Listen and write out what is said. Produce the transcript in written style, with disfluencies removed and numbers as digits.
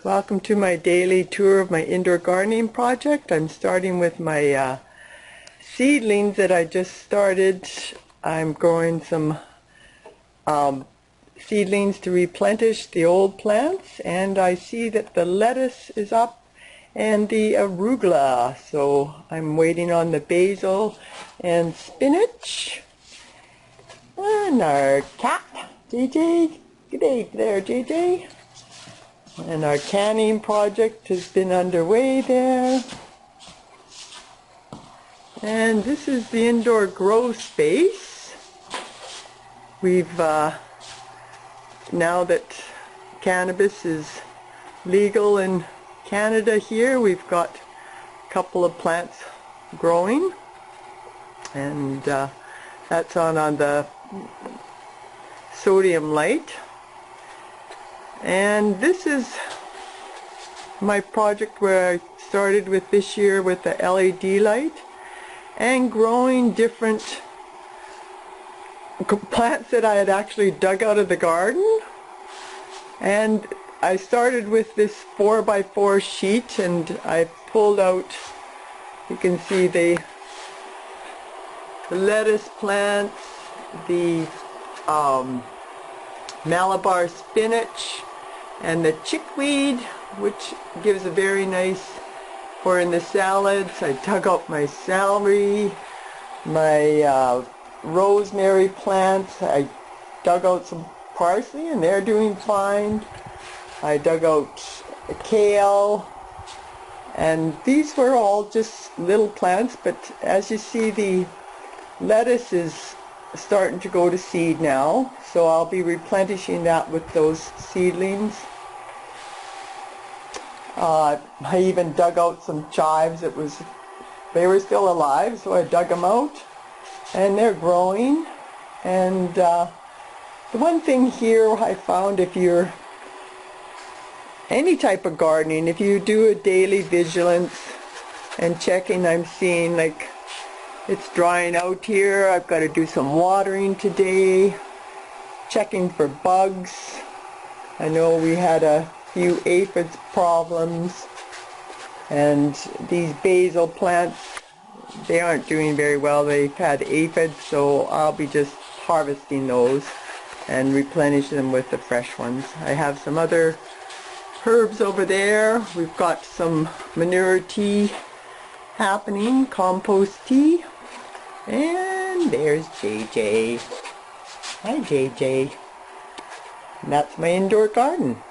Welcome to my daily tour of my indoor gardening project. I'm starting with my seedlings that I just started. I'm growing some seedlings to replenish the old plants, and I see that the lettuce is up and the arugula, so I'm waiting on the basil and spinach. And our cat, JJ. Good day there, JJ. And our canning project has been underway there. And this is the indoor grow space. We've, now that cannabis is legal in Canada here, we've got a couple of plants growing. And that's on the sodium light. And this is my project where I started with this year with the LED light and growing different plants that I had actually dug out of the garden. And I started with this 4x4 sheet, and I pulled out, you can see the lettuce plants, the Malabar spinach, and the chickweed, which gives a very nice, for in the salads. I dug out my celery, my rosemary plants. I dug out some parsley and they're doing fine. I dug out kale, and these were all just little plants, but as you see, the lettuce is starting to go to seed now, so I'll be replenishing that with those seedlings. I even dug out some chives. They were still alive, so I dug them out, and they're growing. And the one thing here I found, if you're any type of gardening, if you do a daily vigilance and checking, I'm seeing like it's drying out here. I've got to do some watering today, checking for bugs. I know we had a few aphids problems, and these basil plants, they aren't doing very well. They've had aphids, so I'll be just harvesting those and replenish them with the fresh ones. I have some other herbs over there. We've got some manure tea happening, compost tea. And there's JJ. Hi, JJ. And that's my indoor garden.